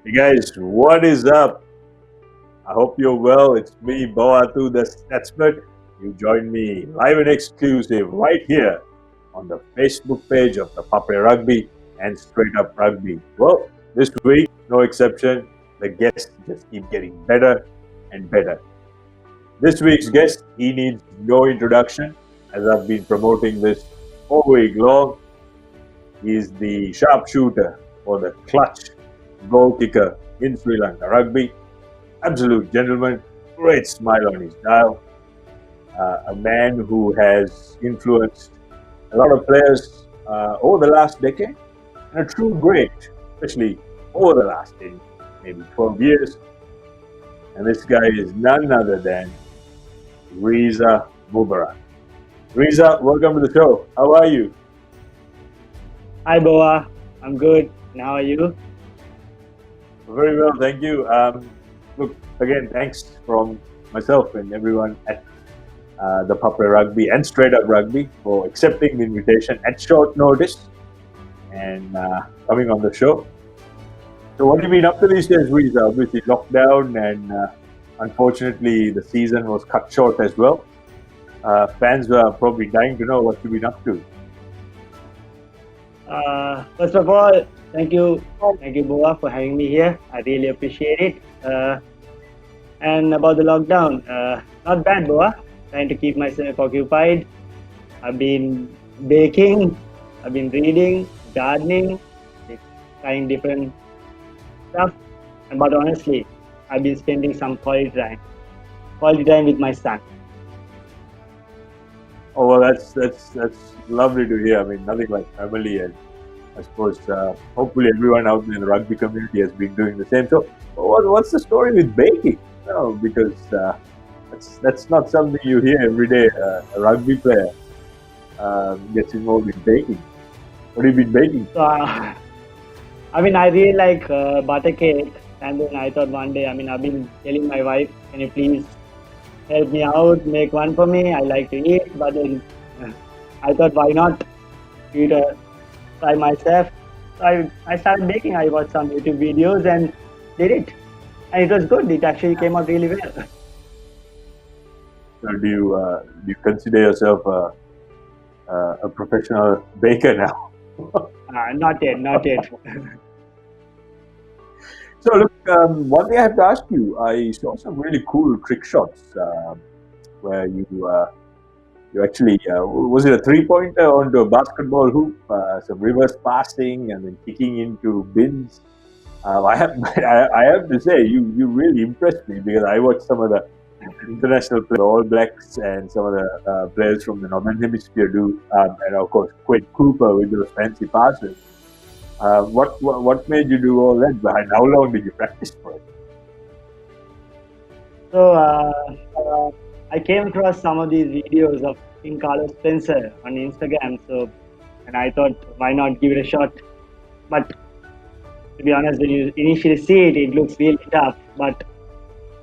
Hey guys, what is up? I hope you're well. It's me, Athu, the Statsman. You join me live and exclusive right here on the Facebook page of the ThePapare Rugby and Straight Up Rugby. Well, this week, no exception, the guests just keep getting better and better. This week's guest, he needs no introduction, as I've been promoting this all week long. He's the sharpshooter or the clutch goal kicker in Sri Lanka Rugby. Absolute gentleman, great smile on his dial, a man who has influenced a lot of players over the last decade, and a true great, especially over the last 10, maybe 12 years. And this guy is none other than Rizah Mubarak. Rizah, welcome to the show. How are you? Hi, Boa. I'm good. And how are you? Very well, thank you. Look, again, thanks from myself and everyone at ThePapare Rugby and Straight Up Rugby for accepting the invitation at short notice and coming on the show. So, what have you been up to these days, Rizah? Obviously, lockdown, and unfortunately, the season was cut short as well. Fans were probably dying to know what you've been up to. First of all, thank you, Boa, for having me here. I really appreciate it. And about the lockdown, not bad, Boa. Trying to keep myself occupied. I've been baking, I've been reading, gardening, trying different stuff. But honestly, I've been spending some quality time with my son. Oh well, that's lovely to hear. I mean, nothing like family, and I suppose hopefully everyone out in the rugby community has been doing the same. So, what's the story with baking? No, because that's not something you hear every day. A rugby player gets involved in baking. What have you been baking? So, I mean, I really like butter cake. And then I thought one day, I've been telling my wife, can you please help me out, make one for me? I like to eat, but then I thought, why not give it a try myself? So I started baking. I watched some YouTube videos and did it. And it was good. It actually came out really well. So do you consider yourself a professional baker now? Not yet, not yet. So look, one thing I have to ask you, I saw some really cool trick shots where you actually was it a 3-pointer onto a basketball hoop, some reverse passing, and then kicking into bins. I have to say you really impressed me because I watched some of the international players, the All Blacks, and some of the players from the Northern Hemisphere do, and of course Quade Cooper with those fancy passes. What made you do all that? And how long did you practice for it? So I came across some of these videos of King Carlos Spencer on Instagram. So, and I thought, why not give it a shot? But to be honest, when you initially see it, it looks really tough. But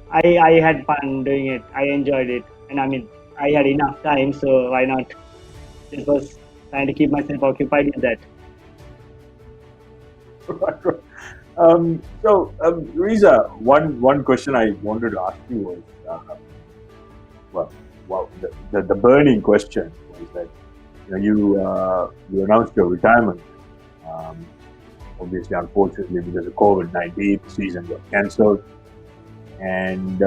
I had fun doing it. I enjoyed it, and I had enough time, so why not? This was trying to keep myself occupied with that. Riza, one question I wanted to ask you was, well, the burning question was that you announced your retirement. Um, Obviously, unfortunately, because of COVID-19, the season got cancelled. And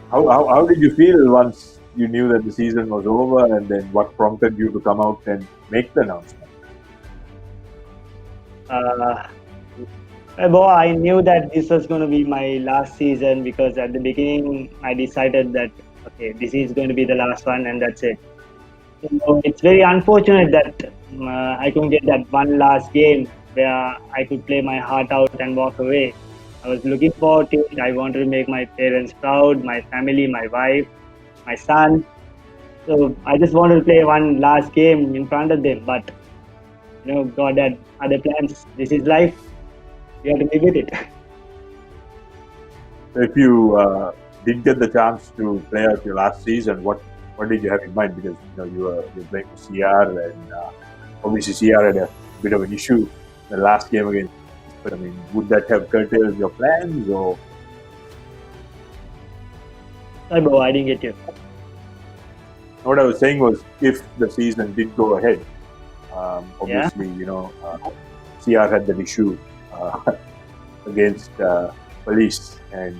how did you feel once you knew that the season was over, and then what prompted you to come out and make the announcement? Uh, Well, I knew that this was going to be my last season because at the beginning I decided that okay, this is going to be the last one and that's it. So it's very unfortunate that I couldn't get that one last game where I could play my heart out and walk away. I was looking forward to it. I wanted to make my parents proud, my family, my wife, my son. So I just wanted to play one last game in front of them. But God had other plans. This is life. You have to live with it. So if you did get the chance to play out your last season, what did you have in mind? Because you're playing for CR, and obviously CR had a bit of an issue the last game against But I mean, would that have curtailed your plans, or Sorry, bro, I didn't get you. what I was saying was, if the season did go ahead, Yeah. obviously, CR had that issue against police, and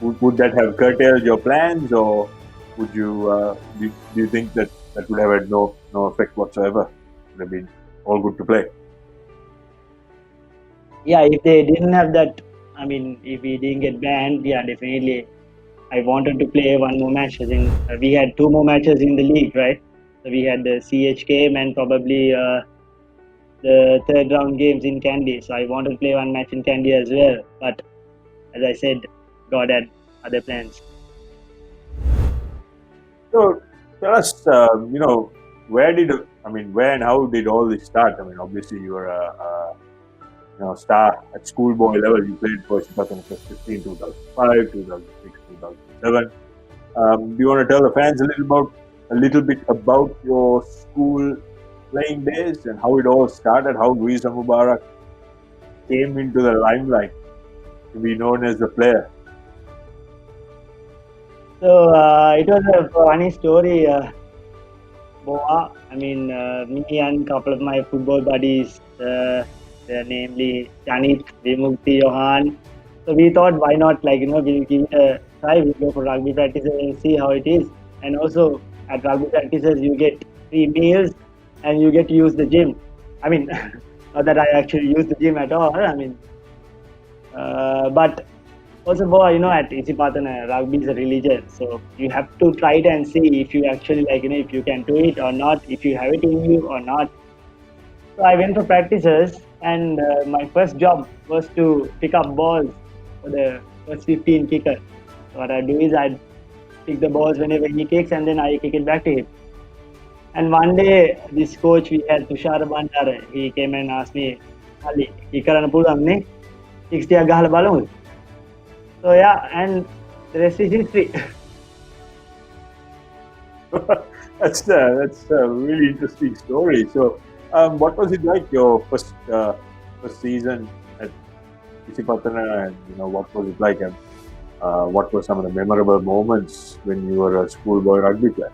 would that have curtailed your plans, or would you do you think that that would have had no effect whatsoever? Would have been all good to play. Yeah, if they didn't have that, I mean, if we didn't get banned, yeah, definitely. I wanted to play one more match. As in, we had two more matches in the league, right? So we had the CH game and probably the third round games in Kandy. So I wanted to play one match in Kandy as well. But as I said, God had other plans. So tell us, where and how did all this start? I mean, obviously you were a star at schoolboy level. You played for Shipatan for 15, 2005, 2006, 2007. Do you want to tell the fans a little bit about your school playing days and how it all started? How Rizah Mubarak came into the limelight to be known as the player? So it was a funny story, Boa. I mean, me and a couple of my football buddies, namely Janit, Vimukti, Johan. So we thought, why not, we'll give it a try. We'll go for rugby practices and see how it is. And also, at rugby practices, you get free meals and you get to use the gym. I mean, not that I actually use the gym at all. I mean, but also, boy, at Isipatana, rugby is a religion. So you have to try it and see if you actually if you can do it or not, if you have it in you or not. So I went for practices, and my first job was to pick up balls for the first 15 kicker. So what I do is I pick the balls whenever he kicks, and then I kick it back to him. And one day, this coach we had, Tushar Bandar, he came and asked me, Ali, kicker and pull on me, 60 agahal balloon. So yeah, and the rest is history. That's a really interesting story. So, what was it like your first season at Isipatana, and what was it like, and what were some of the memorable moments when you were a schoolboy rugby player?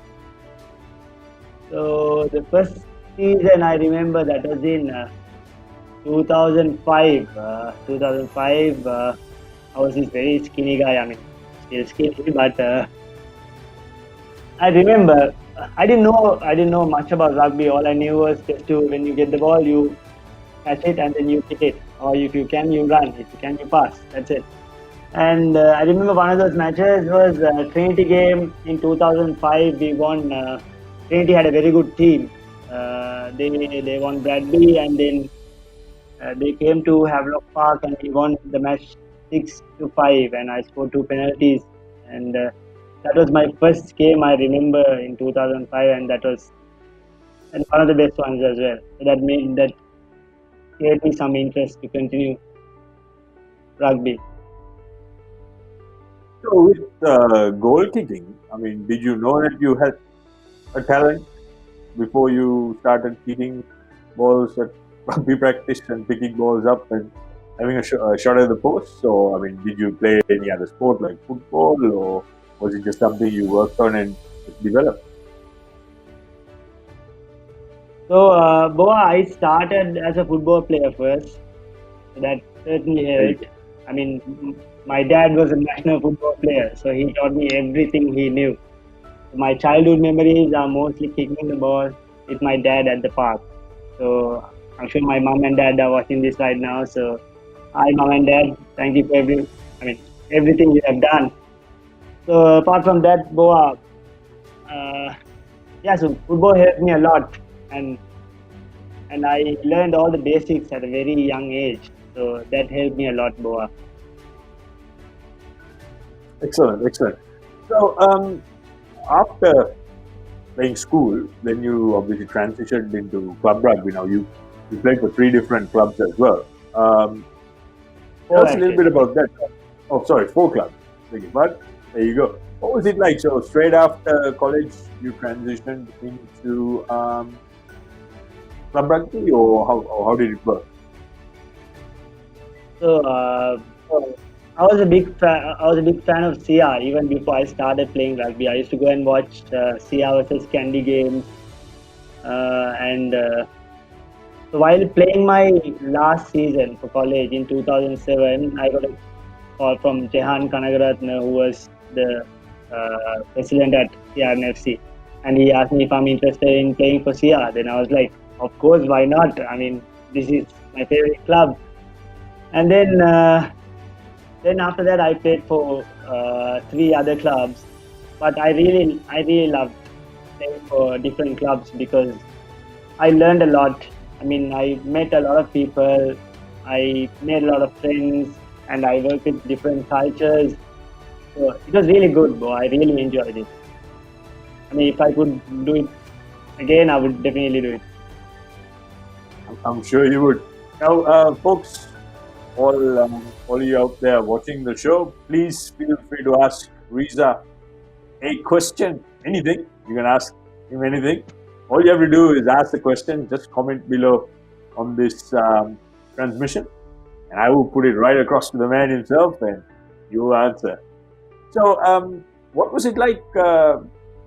So the first season I remember that was in 2005. 2005. I was this very skinny guy. I mean, still skinny, but I remember I didn't know much about rugby. All I knew was just to when you get the ball, you catch it and then you kick it, or if you can, you run. If you can, you pass. That's it. And I remember one of those matches was Trinity game in 2005. We won. Trinity had a very good team. They won Bradley, and then they came to Havelock Park, and we won the match 6-5. And I scored two penalties, and that was my first game I remember in 2005, and that was and one of the best ones as well. So that gave me some interest to continue rugby. So, with goal kicking, I mean, did you know that you had a talent before you started kicking balls at rugby practice and picking balls up and having a shot at the post? So, I mean, did you play any other sport like football, or was it just something you worked on and just developed? So, Boa, I started as a football player first. So that certainly Right. helped. I mean, my dad was a national football player, so he taught me everything he knew. My childhood memories are mostly kicking the ball with my dad at the park. So I'm sure my mom and dad are watching this right now. So hi, mom and dad, thank you for everything you have done. So apart from that, Boa, uh, yeah, so football helped me a lot, and and I learned all the basics at a very young age. So that helped me a lot, Boa. Excellent, excellent. So, after playing school, then you obviously transitioned into club rugby. Now you played for three different clubs as well. Tell Oh, us a little bit actually. about that. Oh, sorry, four clubs. But there you go. What was it like? So straight after college, you transitioned into club rugby, or how did it work? So I was a big fan. I was a big fan of Sia even before I started playing rugby. I used to go and watch Sia versus Candy games, and so while playing my last season for college in 2007, I got a call from Jehan Kanagaratne, who was the president at CRNFC, and he asked me if I'm interested in playing for Sia. Then I was like, of course, why not? I mean, this is my favorite club. And then after that, I played for three other clubs. But I really loved playing for different clubs because I learned a lot. I mean, I met a lot of people. I made a lot of friends, and I worked with different cultures. So it was really good, bro. I really enjoyed it. I mean, if I could do it again, I would definitely do it. I'm sure you would. Now, folks, all you out there watching the show, please feel free to ask Rizah a question, anything. You can ask him anything. All you have to do is ask the question. Just comment below on this transmission, and I will put it right across to the man himself, and you will answer. So, what was it like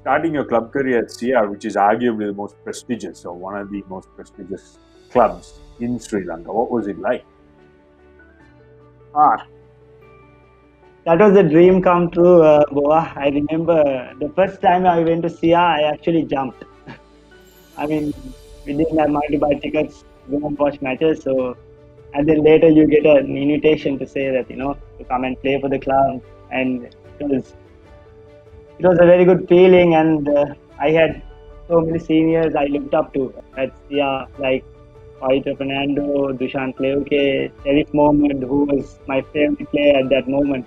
starting your club career at CR, which is arguably the most prestigious or one of the most prestigious clubs in Sri Lanka? What was it like? Ah, that was a dream come true, Boa. I remember the first time I went to Sia, I actually jumped. I mean, we didn't have money to buy tickets to go and watch matches, so and then later you get an invitation to say that to come and play for the club, and it was a very good feeling, and I had so many seniors I looked up to at Sia, like Paito Fernando, Dushan Cleuke, Sheriff Mohammed, who was my favorite player at that moment.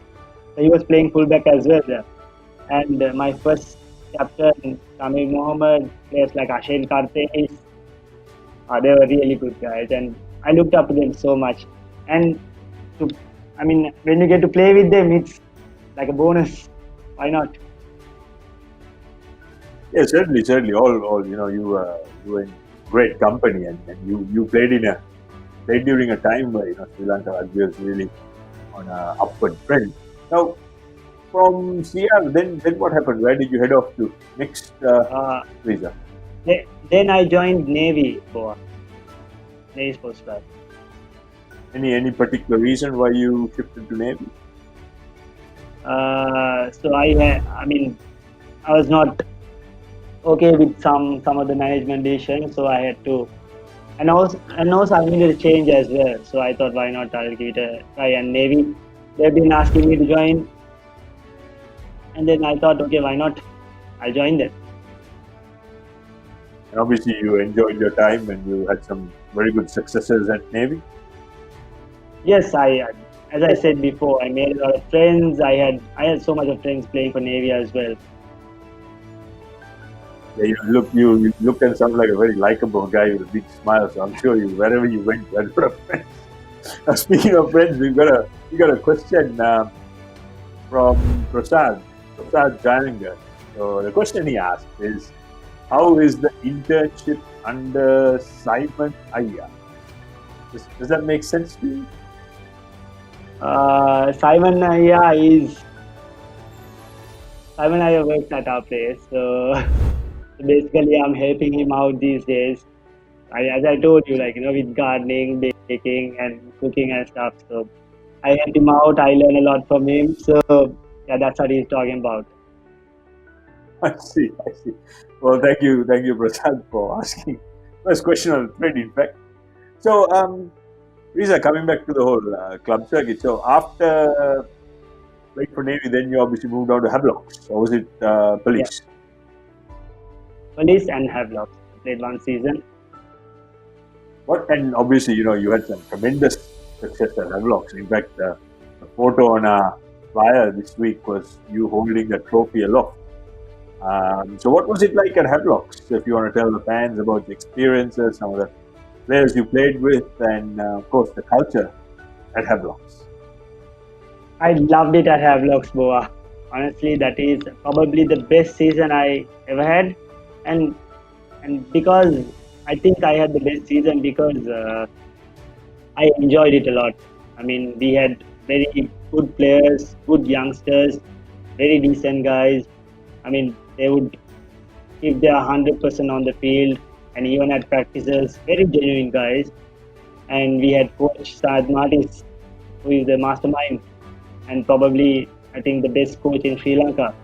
So he was playing fullback as well there. And my first captain, Samir Mohammed, players like Ashen Kartesh, they were really good guys, and I looked up to them so much. And to, I mean, when you get to play with them, it's like a bonus. Why not? Yeah, certainly. All you were in great company, and you played during a time where Sri Lanka rugby was really on a upward trend. Now, from CR, then what happened? Where did you head off to next, Uh, Rizah? then I joined Navy for Navy Sports Club. Any particular reason why you shifted to Navy? So I mean, I was not okay with some of the management decisions, so I had to, and also I needed a change as well. So I thought, why not? I'll give it a try. And Navy, they've been asking me to join, and then I thought, okay, why not? I joined them. And obviously, you enjoyed your time and you had some very good successes at Navy. Yes, as I said before, I made a lot of friends. I had so much of friends playing for Navy as well. Yeah, you look and sound like a very likable guy with a big smile. So I'm sure wherever you went, you had a lot of friends. Now, speaking of friends, we got a question from Prasad Jananga. So the question he asked is, how is the internship under Simon Aya? Does that make sense to you? Simon, Simon Aya works at our place, so basically I'm helping him out these days. As I told you, like with gardening, baking, and cooking and stuff. So I help him out. I learn a lot from him. So yeah, that's what he's talking about. I see. Well, thank you, Prasad, for asking. First question on the thread, in fact. So, Rizah, coming back to the whole club circuit. So, after playing for Navy, then you obviously moved on to Havelocks, or was it Yeah, Police? Police and Havelocks. Played one season. What? And obviously, you had some tremendous success at Havelocks. In fact, the photo on our flyer this week was you holding the trophy aloft. So, what was it like at Havelocks? If you want to tell the fans about the experiences, some of the players you played with, and of course the culture at Havelocks. I loved it at Havelocks, Boa. Honestly, that is probably the best season I ever had, and because I think I had the best season because I enjoyed it a lot. I mean, we had very good players, good youngsters, very decent guys. I mean, they would give their 100% on the field and even at practices, very genuine guys. And we had coach Saad Matis, who is the mastermind and probably, I think, the best coach in Sri Lanka.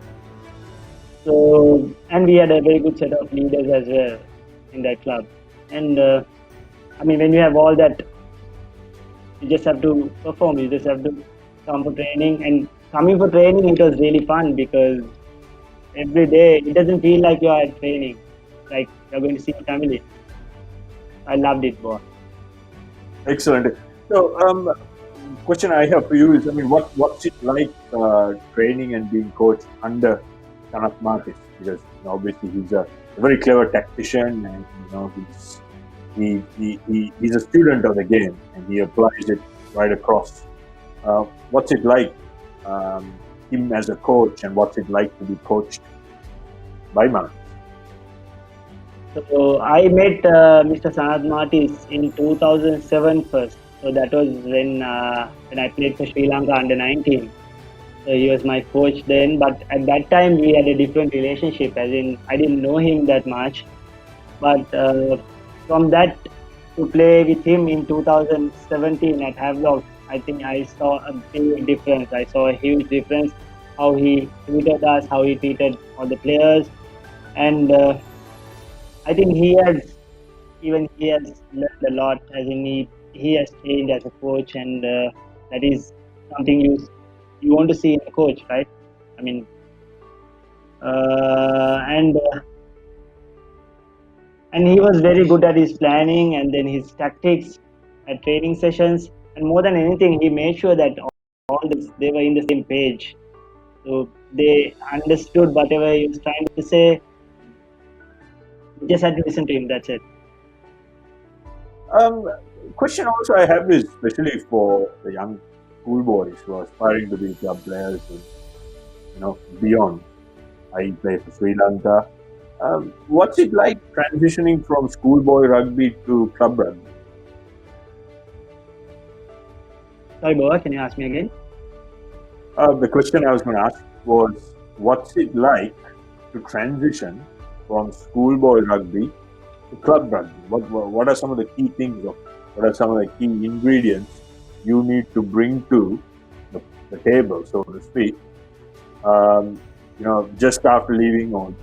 So, and we had a very good set of leaders as well in that club. And I mean, when you have all that, you just have to perform. You just have to come for training. And coming for training, it was really fun because every day it doesn't feel like you are at training. Like you're going to see your family. I loved it, boy. Excellent. So, question I have for you is, I mean, what's it like training and being coached under Kanath Martis? Because obviously he's a very clever tactician, and he's a student of the game, and he applies it right across. What's it like, him as a coach, and what's it like to be coached by Martis? So I met Mr. Sanad Martis in 2007 first. So that was when I played for Sri Lanka under 19. So he was my coach then, but at that time we had a different relationship. As in, I didn't know him that much. But from that to play with him in 2017 at Havelock, I think I saw a big difference. I saw a huge difference how he treated us, how he treated all the players, and I think he has learned a lot. As in he has changed as a coach, and that is something you want to see in a coach, right? I mean, and and he was very good at his planning and then his tactics at training sessions. And more than anything, he made sure that all this they were in the same page, so they understood whatever he was trying to say. You just had to listen to him. That's it. Um, Question also I have is especially for the young schoolboys who are aspiring to be club players and beyond. I play for Sri Lanka. What's it like transitioning from schoolboy rugby to club rugby? Sorry, Boa, can you ask me again? The question I was going to ask was, what's it like to transition from schoolboy rugby to club rugby? What are some of the key things, or what are some of the key ingredients you need to bring to the table, so to speak? Just after leaving, or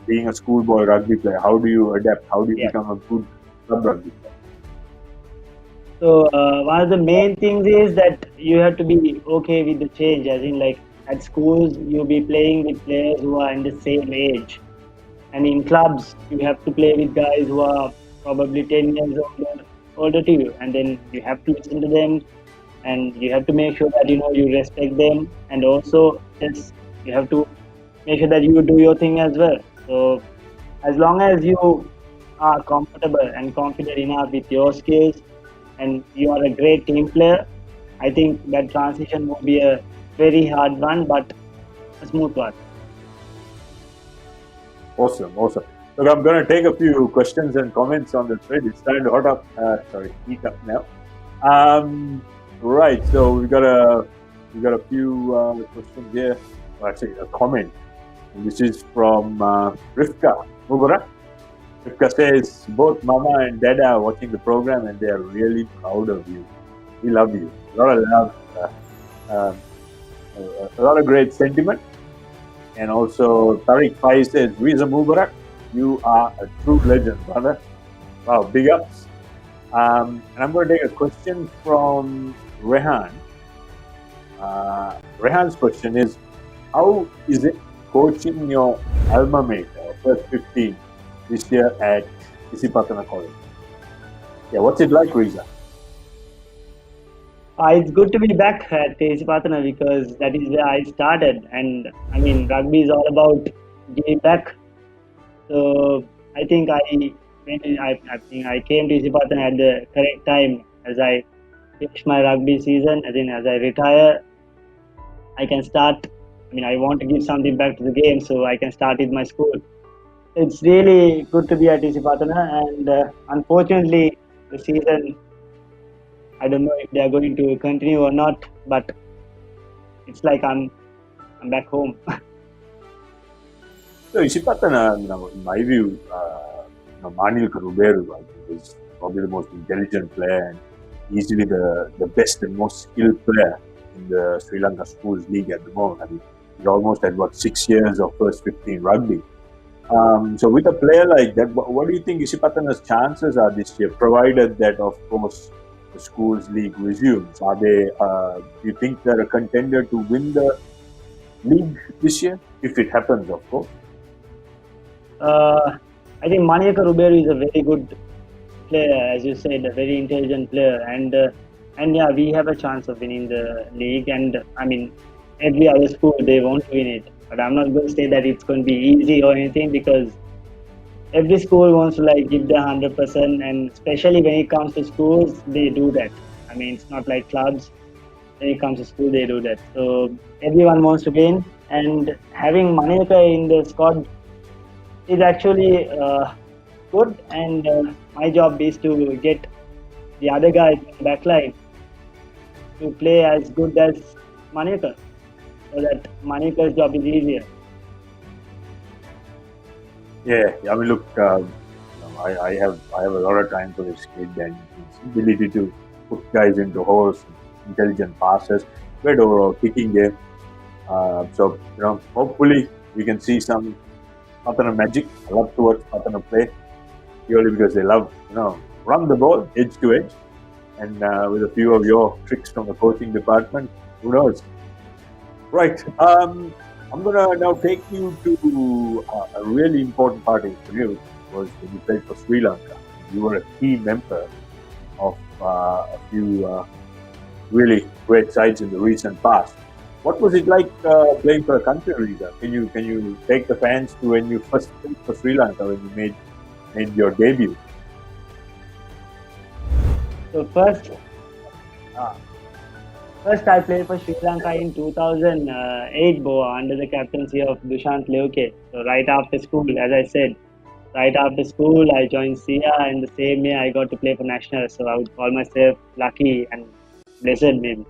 being a schoolboy rugby player, how do you adapt? How do you become a good club rugby player? So one of the main things is that you have to be okay with the change. As in, like at schools, you'll be playing with players who are in the same age, and in clubs, you have to play with guys who are probably 10 years older to you, and then you have to listen to them, and you have to make sure that you respect them, and also yes, you have to make sure that you do your thing as well. So as long as you are comfortable and confident enough with your skills and you are a great team player, I think that transition will be a very hard one, but a smooth one. Awesome. Look, I'm going to take a few questions and comments on the thread. It's time to heat up now. Right. So we got a few questions here. Well, actually, a comment. And this is from Rizah Mubarak. Rivka says, both Mama and Dada are watching the program and they are really proud of you. We love you. A lot of love, a lot of great sentiment. And also, Tariq Pai says, Rizah Mubarak, you are a true legend, brother. Wow, big ups. And I'm going to take a question from Rehan. Rehan's question is, how is it coaching your alma mater, first 15, this year at Isipatana College? Yeah, what's it like, Rizah? It's good to be back at Isipatana because that is where I started, and I mean rugby is all about giving back. So I think I think I came to Isipatana at the correct time as I finish my rugby season. As I retire, I can start. I mean, I want to give something back to the game, so I can start with my school. It's really good to be at Isipatana, and unfortunately, the season I don't know if they are going to continue or not, but it's like I'm back home. So Ishipatana, in my view, Manil Karuberu, I think, is probably the most intelligent player and easily the best and most skilled player in the Sri Lanka Schools League at the moment. I mean, he's almost had, 6 years of first 15 rugby. So with a player like that, what do you think Ishipatana's chances are this year, provided that, of course, the Schools League resumes? Are they, do you think they're a contender to win the league this year? If it happens, of course. I think Manyaka Ruberu is a very good player, as you said, a very intelligent player, and yeah, we have a chance of winning the league. And I mean, every other school they won't win it, but I'm not going to say that it's going to be easy or anything because every school wants to like give their 100%, and especially when it comes to schools, they do that. I mean, it's not like clubs. When it comes to school, they do that. So everyone wants to win, and having Manyaka in the squad is actually good. And my job is to get the other guys in the backline to play as good as Manika, so that Manika's job is easier. Yeah, I mean, look, I have a lot of time for this kid and his ability to put guys into holes, intelligent passes, great overall kicking game. So hopefully we can see some Patana magic. I love to watch Patana play purely because they love run the ball edge to edge, and with a few of your tricks from the coaching department, who knows? Right. I'm gonna now take you to a really important part of you was when you played for Sri Lanka. You were a key member of a few really great sides in the recent past. What was it like playing for a country, Rizah? Can you take the fans to when you first played for Sri Lanka when you made your debut? So uh, first I played for Sri Lanka in 2008, Boa, under the captaincy of Dushant Leuke. So right after school, as I said, right after school I joined SIA, and the same year I got to play for national. So I would call myself lucky and blessed maybe.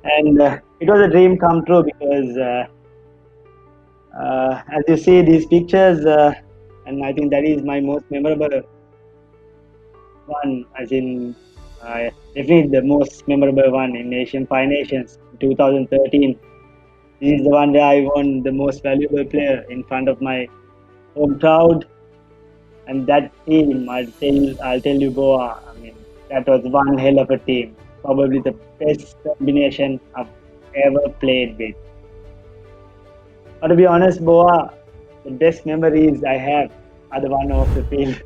And it was a dream come true because as you see these pictures, and I think that is my most memorable one, as in definitely the most memorable one in Asian Five Nations 2013. This is the one where I won the most valuable player in front of my home crowd, and that team, I'll tell you, Goa. I mean, that was one hell of a team. Probably the best combination I've ever played with. But to be honest, Boa, the best memories I have are the one off the field.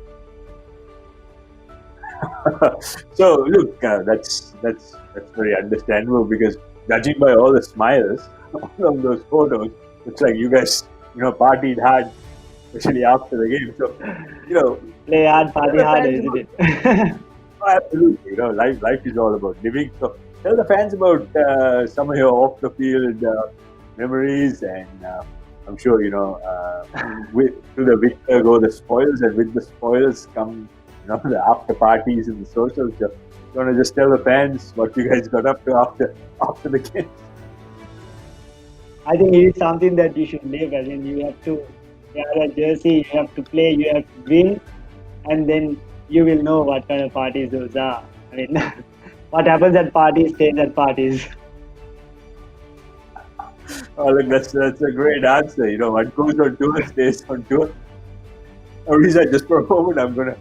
So look, that's very understandable because judging by all the smiles on those photos, looks like you guys partied hard, especially after the game. So Play hard, tell party the hard, fans isn't about it? absolutely. Life is all about living. So tell the fans about some of your off the field memories, and I'm sure with to the victor go the spoils, and with the spoils come the after parties and the socials. So you want to just tell the fans what you guys got up to after the game? I think it is something that you should live. As in, you have to wear a jersey, you have to play, you have to win, and then you will know what kind of parties those are. I mean, what happens at parties stays at parties. Oh, look, that's a great answer. What goes on tour stays on tour. Risa, just for a moment, I'm gonna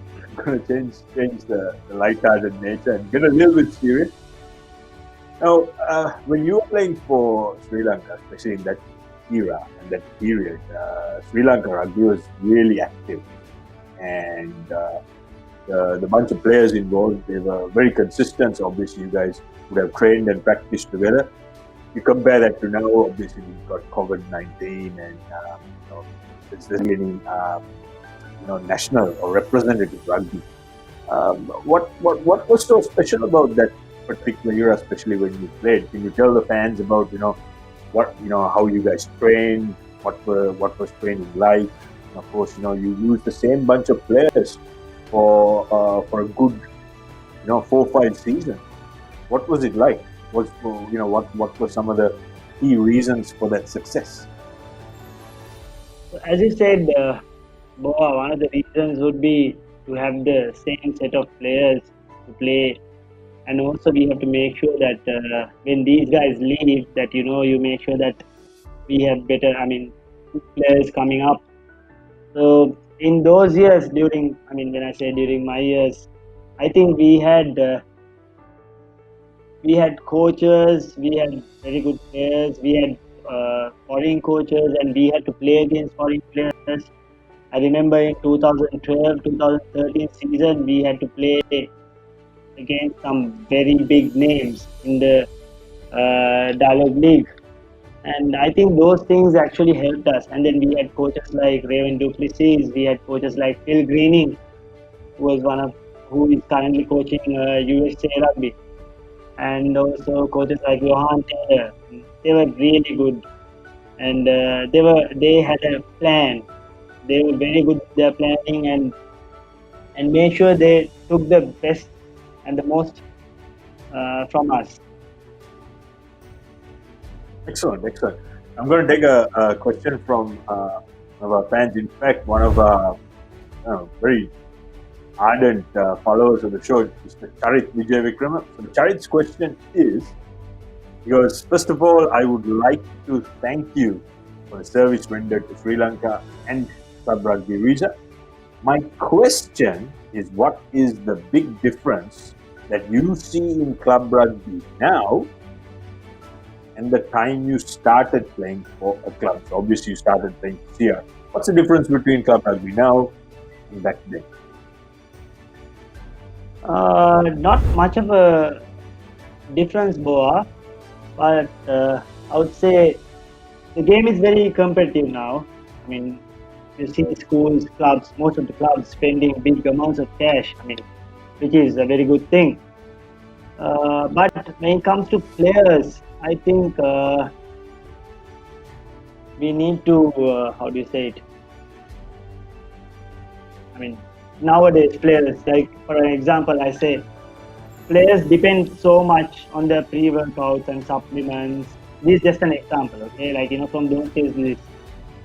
change the light-hearted nature and get a little bit serious. Now, when you were playing for Sri Lanka, especially in that era and that period, Sri Lanka rugby was really active, and the bunch of players involved, they were very consistent. So obviously, you guys would have trained and practiced together. You compare that to now, obviously we've got COVID-19, and it's really any national or representative rugby. What was so special about that particular era, especially when you played? Can you tell the fans about how you guys trained, what was training like? And of course, you used the same bunch of players for a good 4 or 5 seasons. what was it like? What were some of the key reasons for that success? So as you said, Boa, one of the reasons would be to have the same set of players to play, and also we have to make sure that when these guys leave, that you make sure that we have better, good players coming up. So in those years, when I say during my years, I think we had coaches, we had very good players, we had foreign coaches, and we had to play against foreign players. I remember in 2012, 2013 season, we had to play against some very big names in the Dialogue League. And I think those things actually helped us. And then we had coaches like Raven Duplessis, we had coaches like Phil Greening, who is currently coaching USA Rugby, and also coaches like Johan Taylor. They were really good, and they had a plan. They were very good with their planning, and made sure they took the best and the most from us. Excellent, excellent. I'm going to take a question from one of our fans. In fact, one of our very ardent followers of the show, Mr. Charit Vijay Vikrama. So Charit's question is, because first of all, I would like to thank you for the service rendered to Sri Lanka and Club Rugby Rizah. My question is, what is the big difference that you see in Club Rugby now and the time you started playing for a club? So obviously you started playing for CR. What's the difference between Club Rugby now and back then? Not much of a difference, Boa, but I would say the game is very competitive now. You see schools, clubs, most of the clubs spending big amounts of cash. Which is a very good thing. But when it comes to players, I think we need to how do you say it? Nowadays players, like for an example, I say players depend so much on their pre-workouts and supplements. This is just an example, okay? From those days.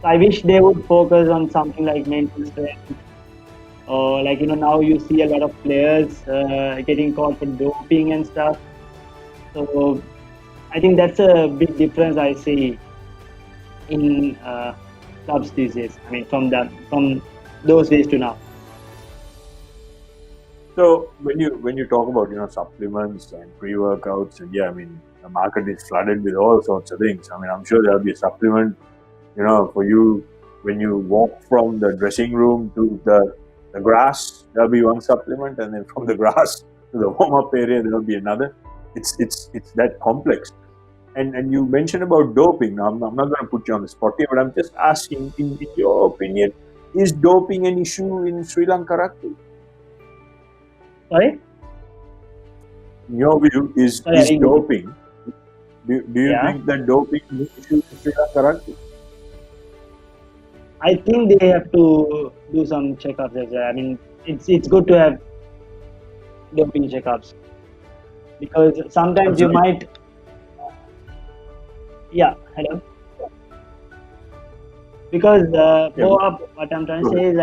So I wish they would focus on something like mental strength, or now you see a lot of players getting caught for doping and stuff. So I think that's a big difference I see in clubs these days. From those days to now. So when you talk about supplements and pre-workouts, and the market is flooded with all sorts of things. I'm sure there'll be a supplement for you when you walk from the dressing room to the grass. There'll be one supplement, and then from the grass to the warm-up area there'll be another. It's that complex. And you mentioned about doping. Now I'm not going to put you on the spot here, but I'm just asking, in your opinion, is doping an issue in Sri Lanka rugby? Sorry? In your view, is doping? Do you think that doping is an issue in Sri Lanka rugby? I think they have to do some checkups as well. It's good to have doping checkups, because sometimes you might. Yeah, hello. Because what I'm trying to say is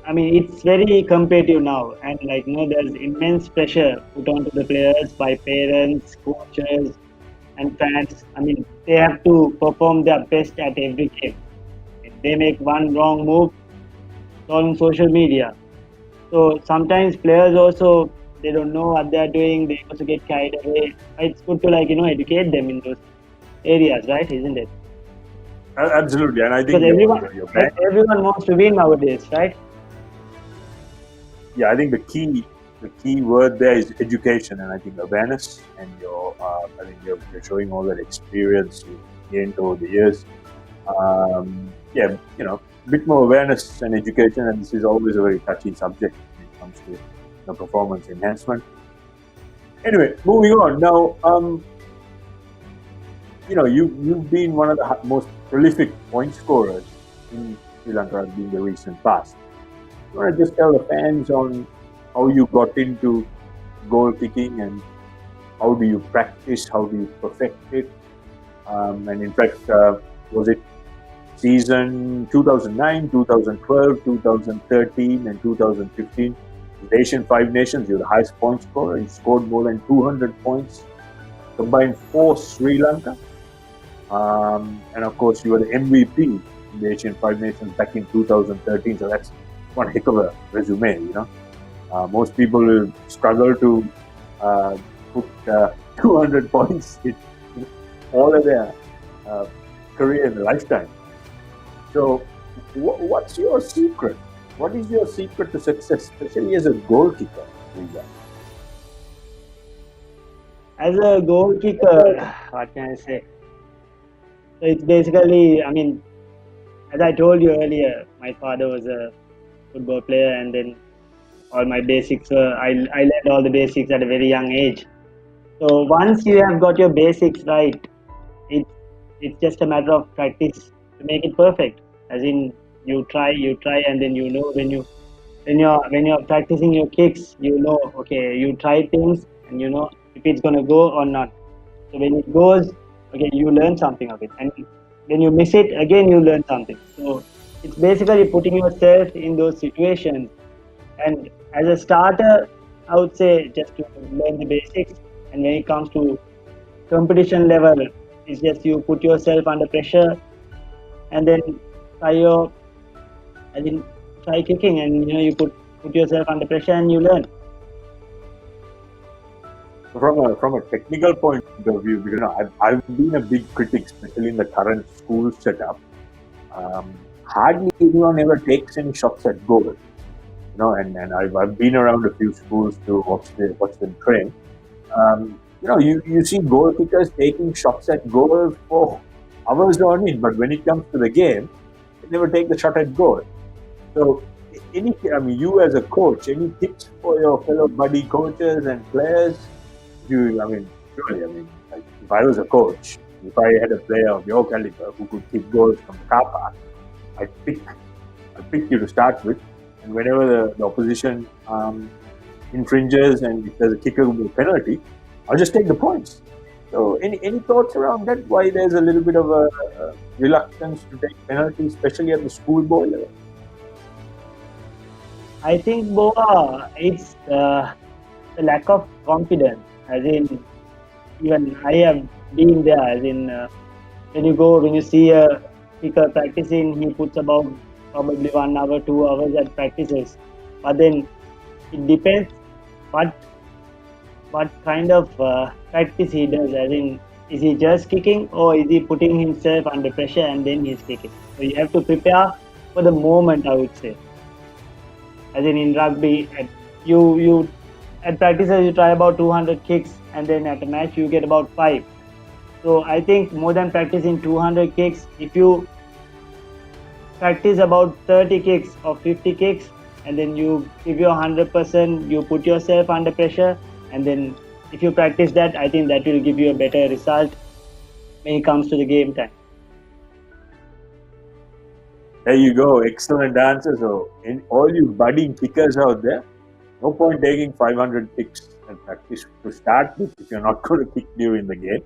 it's very competitive now, and there's immense pressure put onto the players by parents, coaches, and fans. They have to perform their best at every game. If they make one wrong move, it's all on social media. So sometimes players also, they don't know what they are doing. They also get carried away. It's good to educate them in those areas, right? Isn't it? Absolutely, and I think because everyone wants to win nowadays, right? Yeah, I think the key word there is education, and I think awareness. And I think you're showing all that experience you gained over the years. A bit more awareness and education, and this is always a very touchy subject when it comes to performance enhancement. Anyway, moving on now. You've been one of the most prolific point scorers in Sri Lanka in the recent past. You want to just tell the fans on how you got into goal kicking and how do you practice, how do you perfect it. And in fact, was it season 2009, 2012, 2013, and 2015? The Asian Five Nations, you're the highest point scorer. You scored more than 200 points, combined for Sri Lanka. And of course, you were the MVP in the Asian Five Nations back in 2013. So that's one heck of a resume, you know. Most people struggle to put 200 points in all of their career and lifetime. So, what's your secret? What is your secret to success, especially as a goal kicker, Rizah? As a goal kicker, what can I say? So it's basically, I mean, as I told you earlier, my father was a football player, and then all my basics were, I learned all the basics at a very young age. So once you have got your basics right, it's it's just a matter of practice to make it perfect. As in, you try, and then you know when you're practicing your kicks, you know, okay, you try things, and you know if it's gonna go or not. So when it goes, okay, you learn something of it, and when you miss it, again you learn something. So it's basically putting yourself in those situations. And as a starter, I would say just to learn the basics. And when it comes to competition level, it's just you put yourself under pressure, and then try your, I mean, try kicking, and you know you put yourself under pressure and you learn. From a technical point of view, because you know, I've been a big critic, especially in the current school setup. Hardly anyone ever takes any shots at goal. You know, and I've been around a few schools to watch them train. You know, you see goal kickers taking shots at goal for hours on it, but when it comes to the game, they never take the shot at goal. So, I mean, you as a coach, any tips for your fellow buddy coaches and players? I mean, surely, I mean, like, if I was a coach, if I had a player of your caliber who could kick goals from the car park, I'd pick you to start with, and whenever the opposition infringes and if there's a kickable penalty, I'll just take the points. So, any thoughts around that? Why there's a little bit of a reluctance to take penalties, especially at the schoolboy level? I think, Boa, it's the lack of confidence. As in, even I have been there. As in, when you see a kicker practicing, he puts about probably 1 hour, 2 hours at practices. But then it depends what what kind of practice he does. As in, is he just kicking, or is he putting himself under pressure and then he's kicking? So you have to prepare for the moment, I would say. As in rugby, you at practices you try about 200 kicks, and then at a match you get about 5. So I think more than practicing 200 kicks, if you practice about 30 kicks or 50 kicks, and then you give your 100%, you put yourself under pressure, and then if you practice that, I think that will give you a better result when it comes to the game time. There you go, excellent answer. So, in all you budding kickers out there, no point taking 500 kicks and practice to start with if you're not going to kick during the game.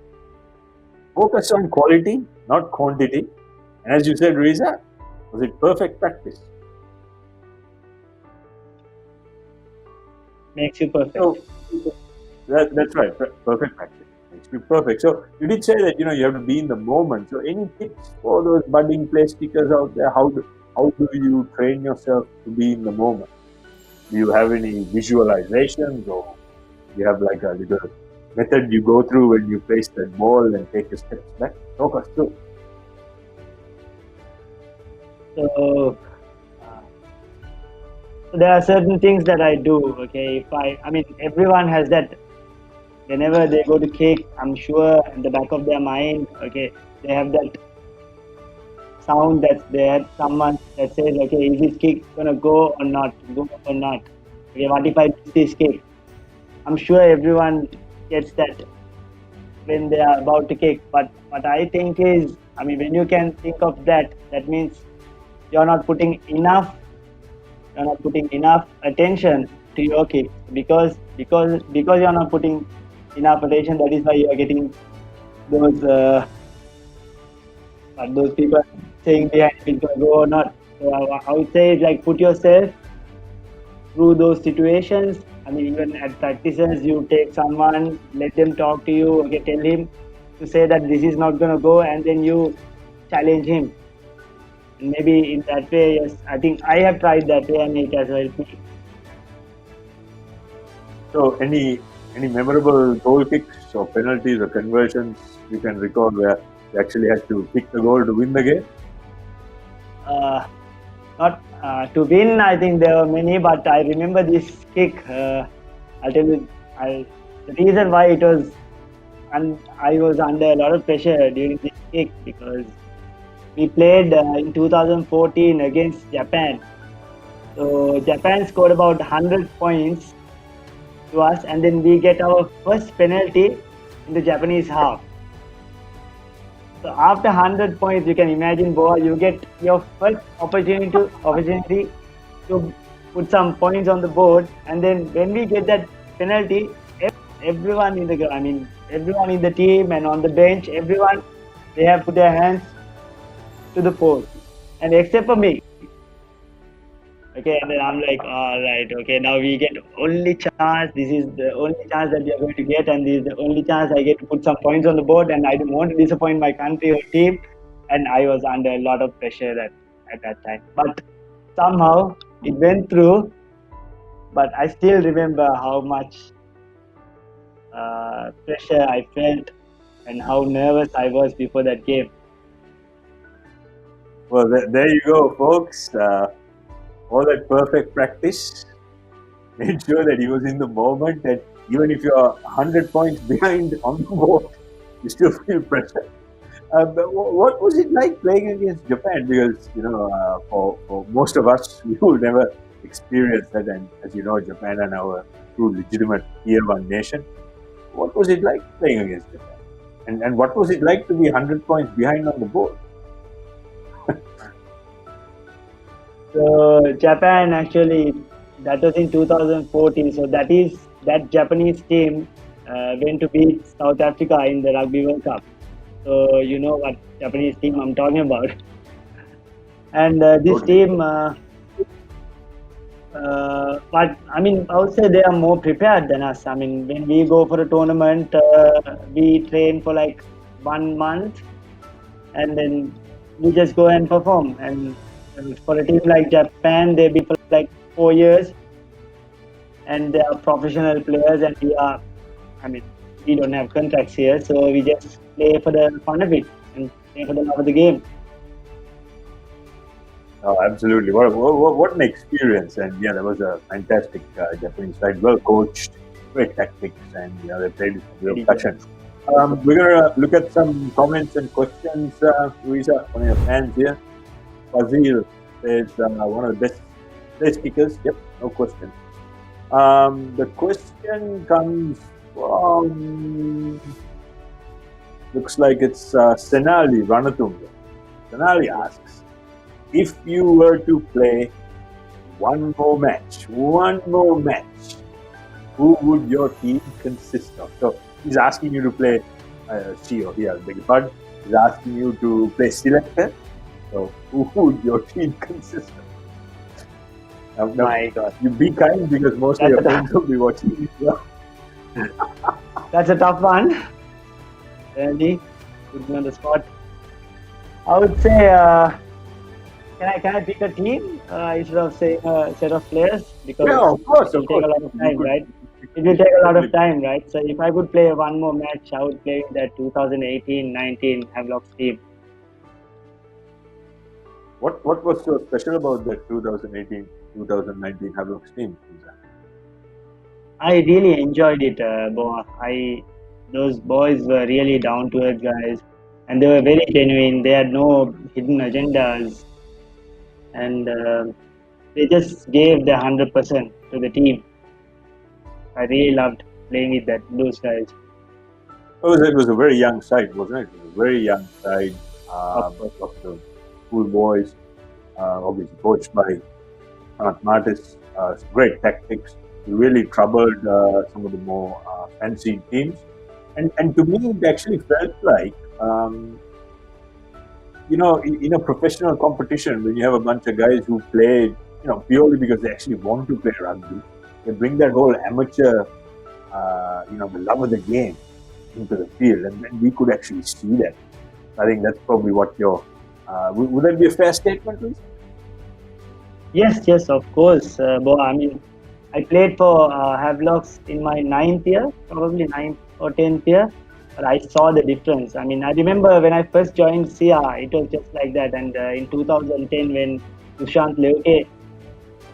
Focus on quality, not quantity. And as you said, Rizah, was it perfect practice? Makes you perfect. So that's right, perfect practice makes you perfect. So you did say that you have to be in the moment. So any tips for those budding place kickers out there? How do you train yourself to be in the moment? Do you have any visualizations, or do you have like a little method you go through when you place that ball and take a step back? Talk us through. So, so there are certain things that I do. Okay, if I mean, everyone has that. Whenever they go to kick, I'm sure in the back of their mind, okay, they have that sound that they had someone that says, okay, is this kick gonna go or not? Go or not? Okay, what if I miss this kick? I'm sure everyone gets that when they are about to kick. But what I think is, I mean, when you can think of that, that means you're not putting enough attention to your kicks because you're not putting enough attention. That is why you are getting those those people saying behind if it's gonna go or not. So I would say like put yourself through those situations. I mean, even at practices, you take someone, let them talk to you. Okay, tell him to say that this is not gonna go, and then you challenge him. And maybe in that way, yes, I think I have tried that way, and it has helped me. So, any memorable goal kicks or penalties or conversions you can recall where you actually had to kick the goal to win the game? Uh, Not to win, I think there were many, but I remember this kick. I'll tell you, the reason why it was, and I was under a lot of pressure during this kick because we played in 2014 against Japan. So Japan scored about 100 points to us, and then we get our first penalty in the Japanese half. So after 100 points, you can imagine, boy, you get your first opportunity to put some points on the board, and then when we get that penalty, everyone in the, I mean, everyone in the team and on the bench, everyone, they have put their hands to the post, and except for me. Okay, and then I'm like, all right, okay, now we get only chance. This is the only chance that we are going to get, and this is the only chance I get to put some points on the board, and I don't want to disappoint my country or team. And I was under a lot of pressure at that time, but somehow it went through. But I still remember how much pressure I felt and how nervous I was before that game. Well, there you go, folks. All that perfect practice made sure that he was in the moment, and even if you're 100 points behind on the board, you still feel pressure. But what was it like playing against Japan? Because for most of us, we will never experience that. And as you know, Japan are now a true legitimate tier one nation. What was it like playing against Japan? And what was it like to be 100 points behind on the board? So Japan actually, that was in 2014. So that Japanese team went to beat South Africa in the Rugby World Cup. So you know what Japanese team I'm talking about. And this Totally. team, but I mean, I would say they are more prepared than us. I mean, when we go for a tournament, we train for like 1 month, and then we just go and perform. And for a team like Japan, they've been for like 4 years, and they are professional players, and we are. I mean, we don't have contracts here, so we just play for the fun of it and play for the love of the game. Oh, absolutely. What an experience. And yeah, that was a fantastic Japanese side. Well coached, great tactics, and they played with some real passion. We're going to look at some comments and questions, Rizah, one of your fans here. Fazil is one of the best speakers. Yep, no question. The question comes from, looks like it's Senali Ranatunga. Senali asks, if you were to play one more match, who would your team consist of? So he's asking you to play, she or he, I beg your pardon, he's asking you to play selector. So who would your team consist of? Now, My God, you be kind because most of your friends will be watching. that's a tough one. Really, put me on the spot. I would say, can I pick a team instead of saying a set of players because Yeah, of course, it will take a lot of time, could, right? It will take a lot of time, right? So if I could play one more match, I would play that 2018-19 Havelock's team. What was so special about that 2018-2019 Havelock's team? I really enjoyed it, those boys were really down to earth guys, and they were very genuine. They had no hidden agendas, and they just gave their 100% to the team. I really loved playing with those guys. It was a very young side, wasn't it? It was a very young side. Of course. Lots of school boys, obviously coached by Martis. Great tactics. You really troubled some of the more fancy teams. And to me, it actually felt like, in a professional competition, when you have a bunch of guys who play, purely because they actually want to play rugby, they bring that whole amateur, the love of the game into the field, and then we could actually see that. I think that's probably what would that be a fair statement, Luis? Yes, yes, of course. I mean, I played for Havelocks in my ninth year, probably ninth or 10th year, but I saw the difference. I mean, I remember when I first joined SIA, it was just like that. And in 2010, when Dushant Leuke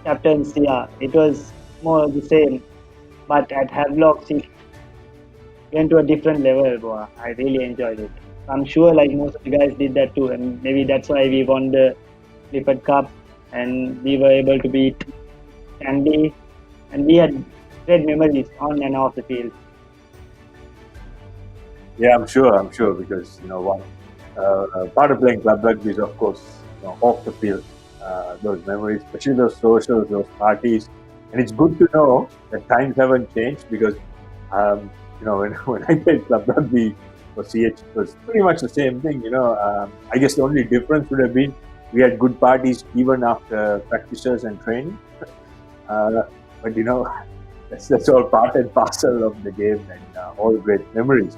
captained SIA, it was more the same. But at Havelocks, it went to a different level. Boy. I really enjoyed it. I'm sure like most of the guys did that too. And maybe that's why we won the Clifford Cup and we were able to beat Candy, and we had great memories on and off the field. Yeah, I'm sure, because one part of playing club rugby is, of course, off the field. Those memories, especially those socials, those parties, and it's good to know that times haven't changed because, when I played club rugby for CH, it was pretty much the same thing. I guess the only difference would have been we had good parties even after practices and training. But that's all part and parcel of the game, and all great memories.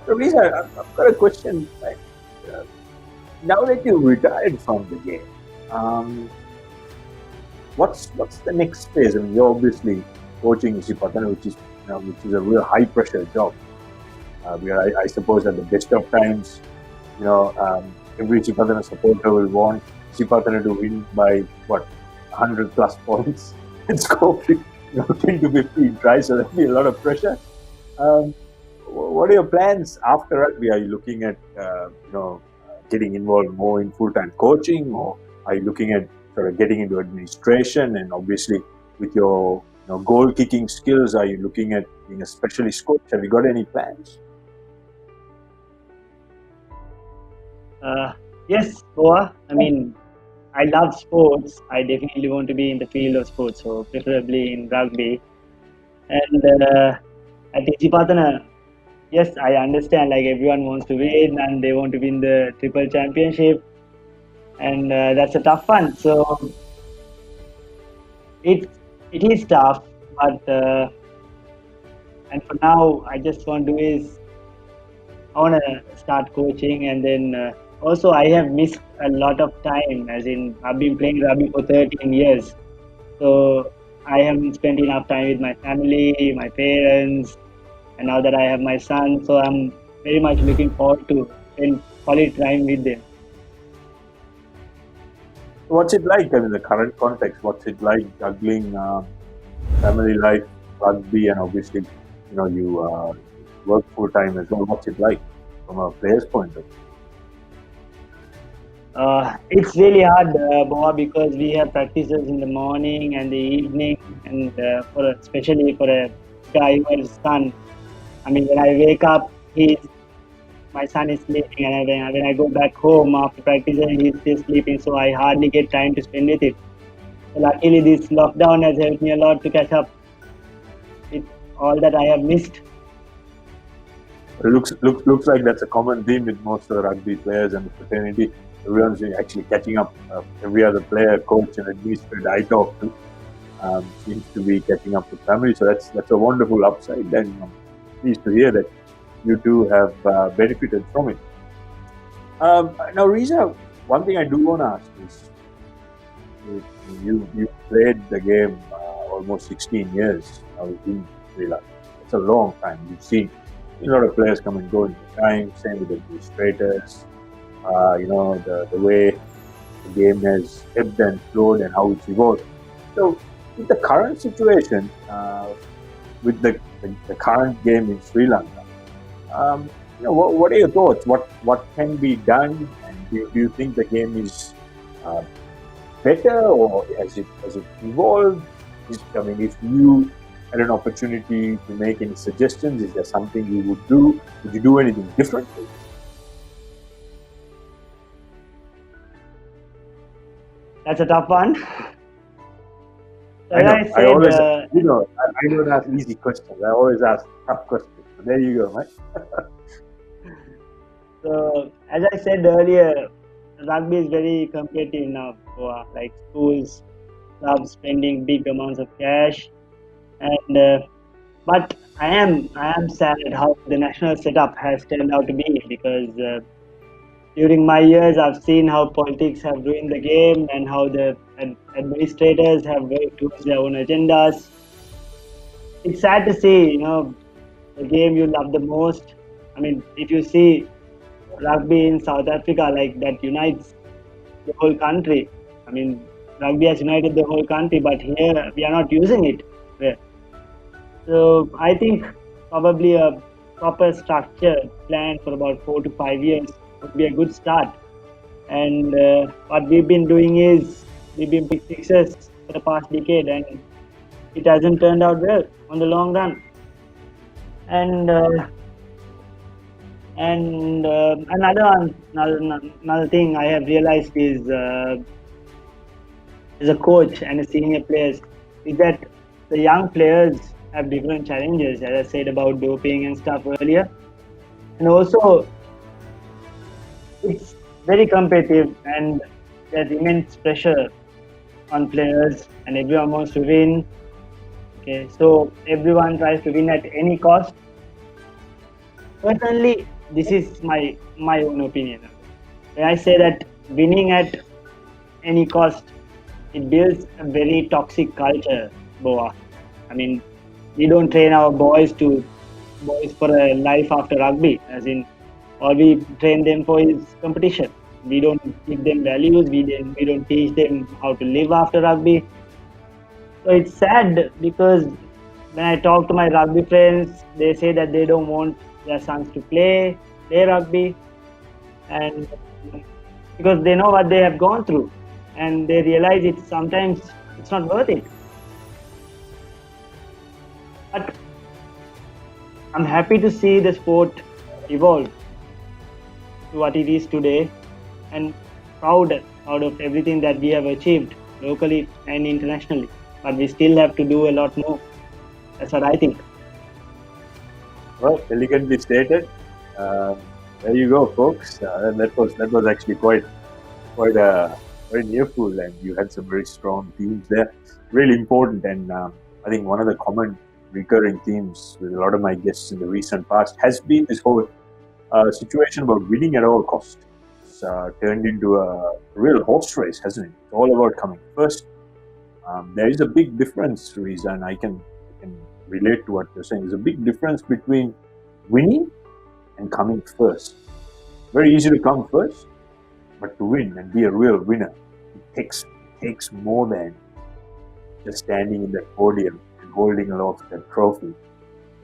So, Lisa, I've got a question. Like, uh, now that you retired from the game, um, what's the next phase? I mean, you're obviously coaching Sipatana, which is a real high pressure job. I suppose at the best of times, every Sipatana supporter will want Sipatana to win by what 100+ points and score 10 to 15 tries. So that'll be a lot of pressure. Um, what are your plans after rugby? Are you looking at getting involved more in full-time coaching, or are you looking at sort of getting into administration? And obviously, with your goal kicking skills, are you looking at being a specialist coach? Have you got any plans? Yes, Boa. I mean, I love sports. I definitely want to be in the field of sports, so preferably in rugby. And at Ijipatana, yes, I understand. Like everyone wants to win and they want to win the triple championship, and that's a tough one. So it it is tough, but and for now, I just want to is I want to start coaching, and then also I have missed a lot of time. As in, I've been playing rugby for 13 years, so I haven't spent enough time with my family, my parents, and now that I have my son, so I'm very much looking forward to spend quality time with them. What's it like? I mean, the current context. What's it like juggling family life, rugby, and obviously, you work full time as well. What's it like from a player's point of view? It's really hard, Boa, because we have practices in the morning and the evening, and especially for a guy who has a son. I mean, when I wake up, my son is sleeping, and when I go back home after practice, he's still sleeping, so I hardly get time to spend with it. So luckily, this lockdown has helped me a lot to catch up with all that I have missed. It looks like that's a common theme with most of the rugby players and the fraternity. Everyone's actually catching up. Every other player, coach, and administrator I talk to seems to be catching up with family. So that's a wonderful upside. And I'm pleased to hear that you two have benefited from it. Now, Riza, one thing I do want to ask is you played the game almost 16 years now in Sri Lanka. It's a long time. You've seen a lot of players come and go in the time. Same with administrators. The way the game has ebbed and flowed and how it's evolved. So, with the current situation, with the current game in Sri Lanka, what are your thoughts? What can be done? And do you think the game is uh, better, or has it evolved? I mean, if you had an opportunity to make any suggestions, is there something you would do? Would you do anything differently? That's a tough one. I As I know. I said, always, I don't ask easy questions. I always ask tough questions. So there you go, mate. so as I said earlier, rugby is very competitive now. Like schools love spending big amounts of cash, and but I am sad at how the national setup has turned out to be because during my years I've seen how politics have ruined the game and how the administrators have worked towards their own agendas. It's sad to see, the game you love the most. I mean, if you see rugby in South Africa, like that unites the whole country. I mean, rugby has united the whole country, but here we are not using it. Yeah. So I think probably a proper structure plan for about 4 to 5 years would be a good start. And what we've been doing is we've been big fixers for the past decade, and it hasn't turned out well on the long run. And another thing I have realized is as a coach and a senior players is that the young players have different challenges, as I said about doping and stuff earlier, and also it's very competitive and there's immense pressure on players and everyone wants to win. Okay, so everyone tries to win at any cost. Personally, this is my own opinion. When I say that winning at any cost, it builds a very toxic culture, Boa. I mean, we don't train our boys for a life after rugby, as in, all we train them for is competition. We don't give them values. We don't teach them how to live after rugby. So it's sad because when I talk to my rugby friends, they say that they don't want their sons to play rugby, and because they know what they have gone through, and they realize it's sometimes it's not worth it. But I'm happy to see the sport evolve to what it is today, and proud of everything that we have achieved locally and internationally. But we still have to do a lot more. That's what I think. Well, elegantly stated. There you go, folks. And that was actually quite nearful, and you had some very strong themes there. Really important, and I think one of the common recurring themes with a lot of my guests in the recent past has been this whole situation about winning at all costs. It's turned into a real horse race, hasn't it? It's all about coming first. There is a big difference, Rizah, and I can relate to what you're saying. There's a big difference between winning and coming first. Very easy to come first, but to win and be a real winner, it takes more than just standing in that podium and holding aloft that trophy.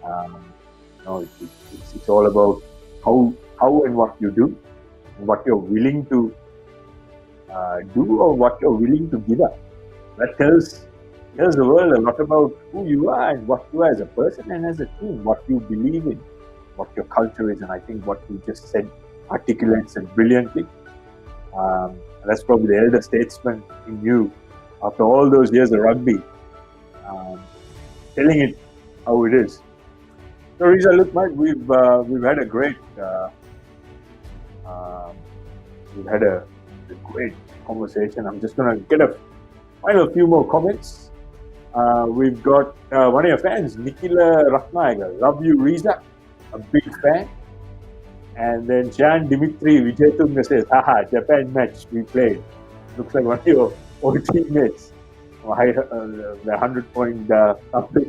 Um, it's all about how and what you do, and what you're willing to do, or what you're willing to give up. That tells the world a lot about who you are and what you are as a person and as a team, what you believe in, what your culture is, and I think what you just said articulates it brilliantly. That's probably the elder statesman in you, after all those years of rugby, um, telling it how it is. So, Rizah, look, Mike, we've had a great um, we've had a great conversation. I'm just gonna get a final few more comments. We've got one of your fans, Nikila Ratnayaga. Love you, Rizah. A big fan. And then Jan Dimitri Vijayatunga says, haha, Japan match we played. Looks like one of your old teammates. The 100-point public.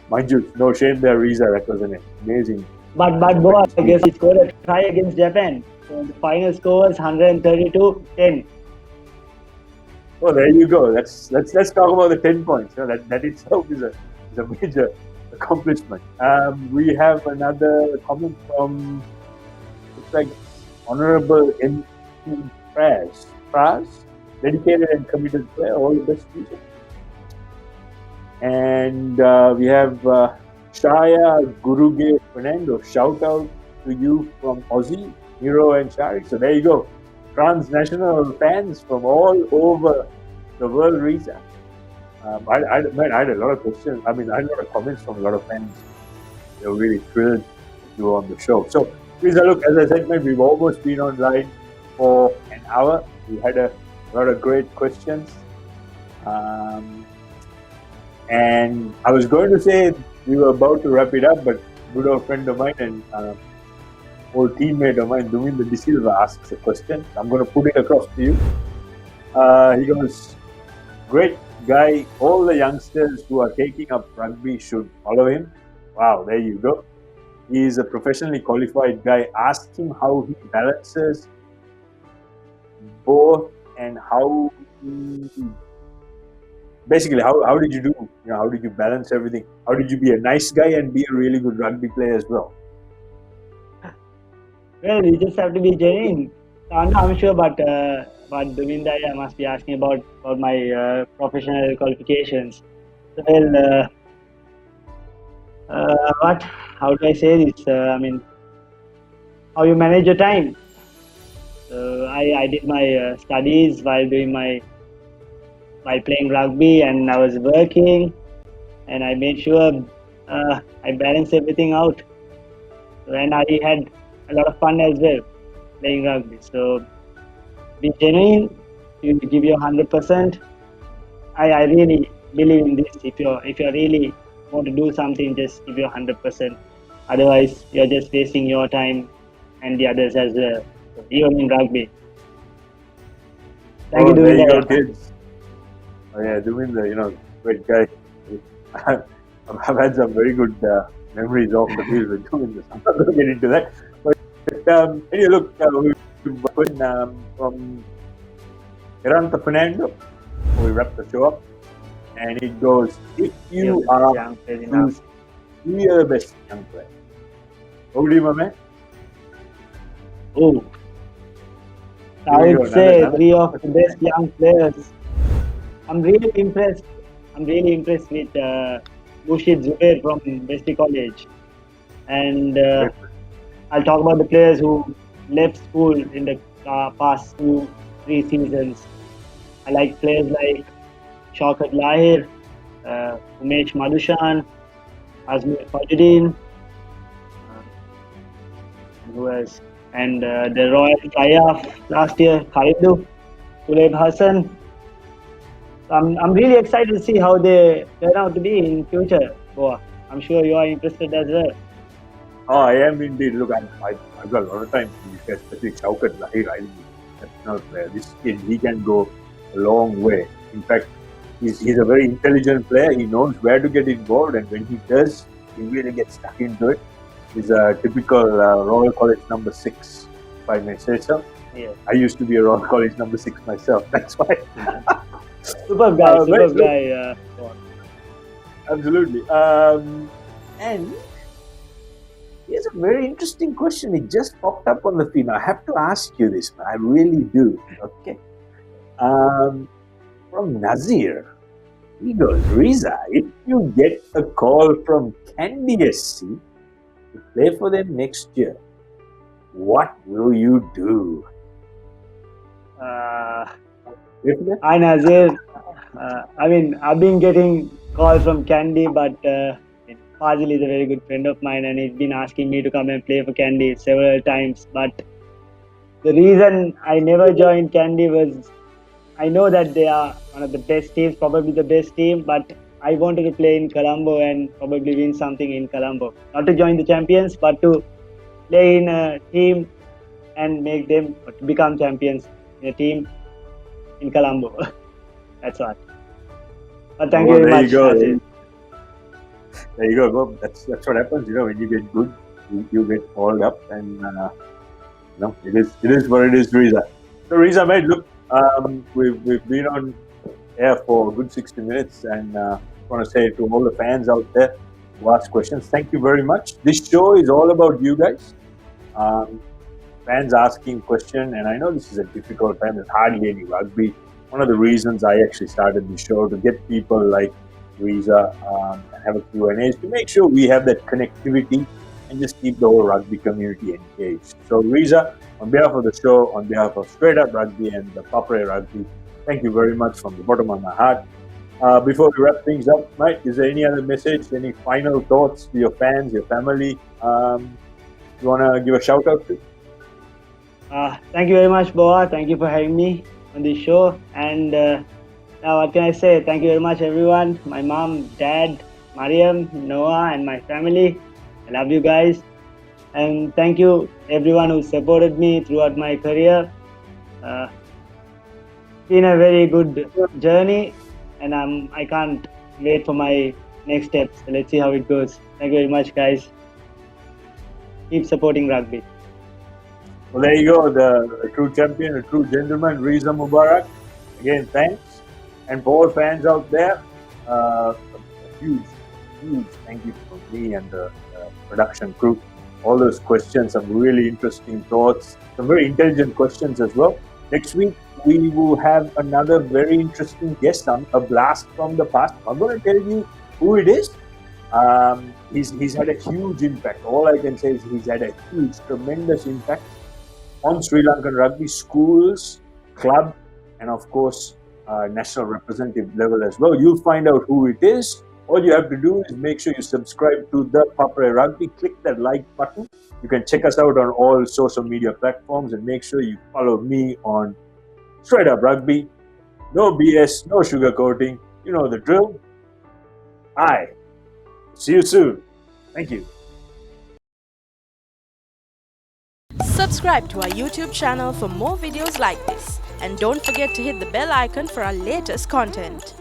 Mind you, no shame there, Rizah. That was an amazing. But Boa, I guess he scored a try against Japan. So the final score was 132-10. Oh, there you go. Let's talk about the 10 points. That itself is a major accomplishment. We have another comment from, looks like, Honorable M. Praz, dedicated and committed player. All the best to you. And we have Shaya Guruge Fernando. Shout out to you from Aussie, Hero and Shari. So there you go. Transnational fans from all over the world, Rizah. Man, I had a lot of questions. I mean, I had a lot of comments from a lot of fans. They were really thrilled that you were on the show. So, please look, as I said, man, we've almost been online for an hour. We had a lot of great questions. Um, and I was going to say we were about to wrap it up, but good old friend of mine and old teammate of mine, Duminder De Silva, asks a question. I'm going to put it across to you. He goes, great guy. All the youngsters who are taking up rugby should follow him. Wow, there you go. He is a professionally qualified guy. Ask him how he balances both and how he, basically how did you do? You know, how did you balance everything? How did you be a nice guy and be a really good rugby player as well? Well, you just have to be genuine. I'm sure, but Dominda, I must be asking about my professional qualifications. Well, what? How do I say this? I mean, how you manage your time? I did my studies while playing rugby, and I was working, and I made sure I balanced everything out. And I had a lot of fun as well playing rugby. So be genuine. You give your 100%. I really believe in this. If you really want to do something, just give your 100%. Otherwise, you're just wasting your time and the others as well. So, even in rugby. Thank you, Oh, there you Dominda. go, kids. Oh yeah, Duminder, great guy. I've had some very good memories off the field with Duminder. I'm not going to get into that. But anyway, look, we've got from Geranta Fernando. We wrap the show up, and it goes: if you are the best young player, over to you, my man. Oh, I would say three of the best young players. I'm really impressed. I'm really impressed with Bushid Zubair from Wesley College, and I'll talk about the players who left school in the past 2-3 seasons. I like players like Shaukat Lahir, Umesh Madushan, Azmir Fajuddin, who else? And the Royal Triumph last year, Khalidu, Tuleb Hassan. I'm really excited to see how they turn out to be in future, Goa. I'm sure you are interested as well. Oh, I am indeed. Look, I've got a lot of time to look at especially Shaukat Lahir. I think he's an exceptional player. This kid, he can go a long way. In fact, he's a very intelligent player. He knows where to get involved, and when he does, he really gets stuck into it. He's a typical Royal College number 6, if I may say so. Yeah. I used to be a Royal College number 6 myself. That's why. Superb guy. Absolutely. And here's a very interesting question. It just popped up on the feed. Now, I have to ask you this, man. I really do. Okay. From Nazir. He goes, Rizah, if you get a call from Candy SC to play for them next year, what will you do? Hi Nazir. I mean, I've been getting calls from Candy, but Fazil is a very good friend of mine, and he's been asking me to come and play for Candy several times. But the reason I never joined Candy was I know that they are one of the best teams, probably the best team, but I wanted to play in Colombo and probably win something in Colombo. Not to join the champions, but to play in a team and make them to become champions in a team in Colombo. That's all. But thank you very much. There you go. Well, that's what happens. When you get good, you get called up, and it is what it is, Rizah. So Rizah, mate, look, we've been on air for a good 60 minutes, and I want to say to all the fans out there who ask questions, thank you very much. This show is all about you guys. Fans asking questions, and I know this is a difficult time. There's hardly any rugby. One of the reasons I actually started the show to get people like Rizah and have a Q&A is to make sure we have that connectivity and just keep the whole rugby community engaged. So Rizah, on behalf of the show, on behalf of Straight Up Rugby and the ThePapare Rugby, thank you very much from the bottom of my heart. Before we wrap things up, Mike, is there any other message, any final thoughts to your fans, your family? You want to give a shout out to? Thank you very much, Boa. Thank you for having me on this show. And now, what can I say? Thank you very much, everyone. My mom, dad, Mariam, Noah, and my family. I love you guys. And thank you, everyone who supported me throughout my career. Uh, been a very good journey, and I can't wait for my next steps. So let's see how it goes. Thank you very much, guys. Keep supporting rugby. Well, there you go, the true champion, the true gentleman, Rizah Mubarak. Again, thanks. And for all fans out there, a huge thank you from me and the production crew. All those questions, some really interesting thoughts, some very intelligent questions as well. Next week, we will have another very interesting guest on, a blast from the past. I'm going to tell you who it is. He's had a huge impact. All I can say is he's had a huge, tremendous impact on Sri Lankan rugby schools, club, and of course, national representative level as well. You'll find out who it is. All you have to do is make sure you subscribe to ThePapare Rugby. Click that like button. You can check us out on all social media platforms and make sure you follow me on Straight Up Rugby. No BS, no sugarcoating. You know the drill. Hi. See you soon. Thank you. Subscribe to our YouTube channel for more videos like this. And don't forget to hit the bell icon for our latest content.